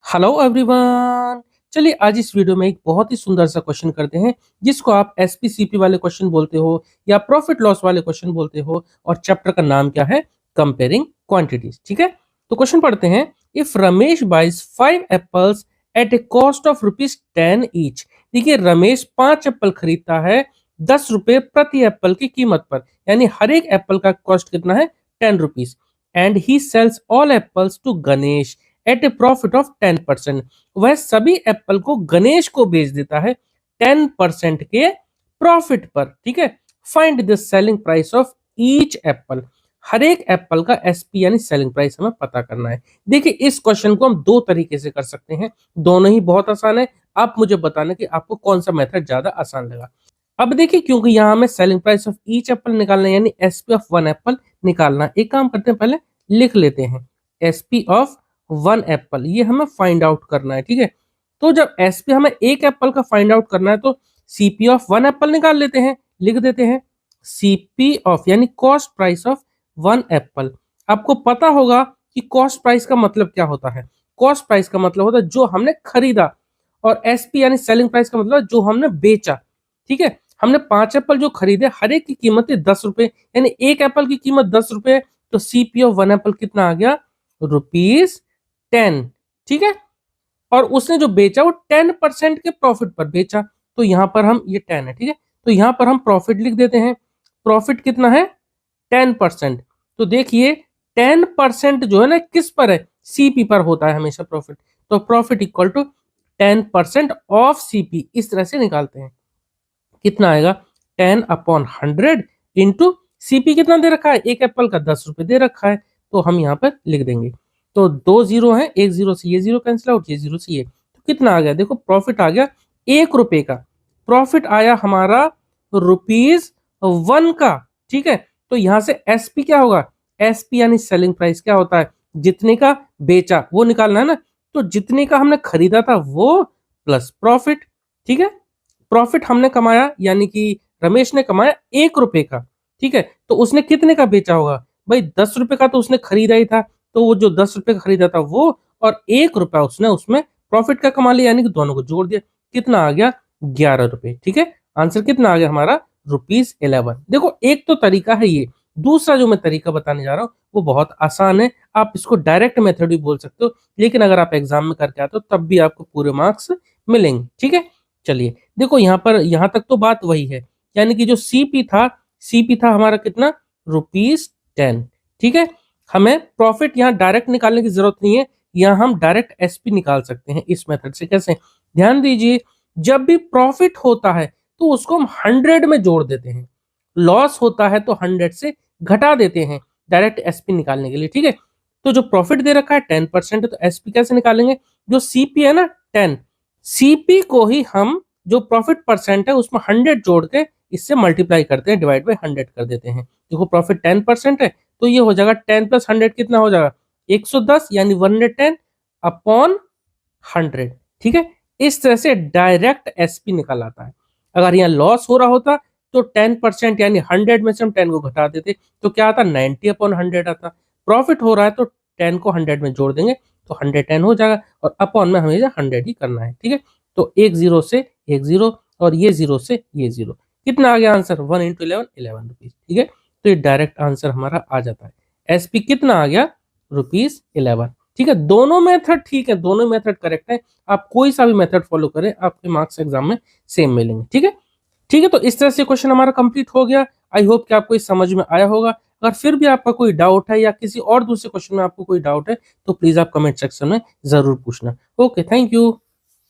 Hello everyone. चलिए आज इस वीडियो में एक बहुत ही सुंदर सा क्वेश्चन करते हैं जिसको आप एसपीसीपी वाले क्वेश्चन बोलते हो या प्रॉफिट लॉस वाले क्वेश्चन बोलते हो और चैप्टर का नाम क्या है, कंपेयरिंग क्वांटिटीज। ठीक है, तो क्वेश्चन पढ़ते हैं। If Ramesh buys 5 apples at a cost of ₹10 each. देखिए रमेश 5 एप्पल खरीदता है 10 रुपए प्रति एप्पल की कीमत पर, यानी हर एक एप्पल का कॉस्ट कितना है, 10 rupees. And he sells all apples to Ganesh at a profit of 10%। वह सभी एप्पल को गणेश को बेच देता है 10% के प्रॉफिट पर। ठीक है, find the selling price of each apple. हर एक एप्पल का एसपी यानी सेलिंग प्राइस हमें पता करना है। देखिए इस क्वेश्चन को हम दो तरीके से कर सकते हैं, दोनों ही बहुत आसान है। आप मुझे बताना कि आपको कौन सा मेथड ज्यादा आसान लगा। अब देखिए क्योंकि यहाँ हमें selling price of each Apple निकालना है यानी एसपी ऑफ वन एप्पल निकालना। एक काम करते हैं, पहले लिख लेते हैं एसपी ऑफ वन एप्पल, ये हमें फाइंड आउट करना है। ठीक है, तो जब एसपी हमें एक एप्पल का फाइंड आउट करना है तो सीपी ऑफ वन एप्पल निकाल लेते हैं। लिख देते हैं सीपी ऑफ यानी cost price of one Apple. आपको पता होगा कि कॉस्ट प्राइस का मतलब क्या होता है। कॉस्ट प्राइस का मतलब होता है जो हमने खरीदा, और एसपी यानी सेलिंग प्राइस का मतलब जो हमने बेचा। ठीक है, हमने 5 एप्पल जो खरीदे, हर एक की कीमत है 10 रुपए, यानी एक एप्पल की कीमत 10 रुपए, तो सीपी ऑफ वन एप्पल कितना आ गया, ₹10। ठीक है, और उसने जो बेचा वो 10% के प्रॉफिट पर बेचा, तो यहां पर हम ये 10 है। ठीक है, तो यहां पर हम प्रॉफिट लिख देते हैं। प्रॉफिट कितना है, 10%। तो देखिए 10% जो है ना किस पर है, सीपी पर होता है हमेशा प्रॉफिट, तो profit equal to 10% of CP. इस तरह से निकालते हैं, कितना आएगा 10/100 इंटू सीपी कितना दे रखा है, एक एप्पल का 10 रुपए दे रखा है, तो हम यहाँ पर लिख देंगे। तो 2 जीरो है, एक जीरो से ये जीरो कैंसिल आउट, ये जीरो से ये, तो कितना आ गया, देखो प्रॉफिट आ गया 1 रुपए का। प्रॉफिट आया हमारा ₹1 का। ठीक है, तो यहाँ से एसपी क्या होगा, एसपी यानी सेलिंग प्राइस क्या होता है, जितने का बेचा वो निकालना है ना, तो जितने का हमने खरीदा था वो प्लस प्रॉफिट। ठीक है, प्रॉफिट हमने कमाया यानी कि रमेश ने कमाया 1 रुपए का। ठीक है, तो उसने कितने का बेचा होगा, भाई 10 रुपए का तो उसने खरीदा ही था, तो वो जो 10 रुपए का खरीदा था वो, और 1 रुपया उसने उसमें प्रॉफिट का कमा लिया, यानी कि दोनों को जोड़ दिया, कितना आ गया 11 रुपए। ठीक है, आंसर कितना आ गया हमारा ₹11। देखो एक तो तरीका है ये, दूसरा जो मैं तरीका बताने जा रहा हूँ वो बहुत आसान है। आप इसको डायरेक्ट मेथड भी बोल सकते हो, लेकिन अगर आप एग्जाम में करके आते हो तब भी आपको पूरे मार्क्स मिलेंगे। ठीक है, चलिए देखो यहाँ पर, यहाँ तक तो बात वही है, यानी कि जो सीपी था, सीपी था हमारा कितना, ₹10। ठीक है, हमें प्रॉफिट यहाँ डायरेक्ट निकालने की जरूरत नहीं है, यहाँ हम डायरेक्ट एसपी निकाल सकते हैं इस मेथड से। कैसे, ध्यान दीजिए, जब भी प्रॉफिट होता है तो उसको हम 100 में जोड़ देते हैं, लॉस होता है तो 100 से घटा देते हैं डायरेक्ट एसपी निकालने के लिए। ठीक है, तो जो प्रॉफिट दे रखा है 10% है, तो एसपी कैसे निकालेंगे, जो सीपी है ना 10, सीपी को ही हम जो प्रॉफिट परसेंट है उसमें 100 जोड़ के इससे मल्टीप्लाई करते हैं, डिवाइड बाई 100 कर देते हैं। देखो प्रॉफिट 10% है तो ये हो जाएगा 10 प्लस 100 कितना हो जाएगा, 110, यानी 110/100। ठीक है, इस तरह से डायरेक्ट एसपी निकल आता है। अगर यहाँ लॉस हो रहा होता तो 10% यानी 100 में से हम 10 को घटा देते तो क्या आता, 90/100 आता। प्रॉफिट हो रहा है तो 10 को 100 में जोड़ देंगे तो 110 हो जाएगा, और अपॉन में हमें 100 ही करना है। ठीक है, तो एक जीरो से एक जीरो, और ये जीरो से ये जीरो, कितना आ गया आंसर, 1 × 11 11 रुपीज। ठीक है, तो ये डायरेक्ट आंसर हमारा आ जाता है। एसपी कितना आ गया, ₹11। ठीक है, दोनों मेथड ठीक है, दोनों मेथड करेक्ट है। आप कोई सा भी मेथड फॉलो करें आपके मार्क्स एग्जाम में सेम मिलेंगे। ठीक है, ठीक है, तो इस तरह से क्वेश्चन हमारा कंप्लीट हो गया। आई होप कि आपको इस समझ में आया होगा। अगर फिर भी आपका कोई डाउट है या किसी और दूसरे क्वेश्चन में आपको कोई डाउट है तो प्लीज आप कमेंट सेक्शन में जरूर पूछना। Okay, thank you.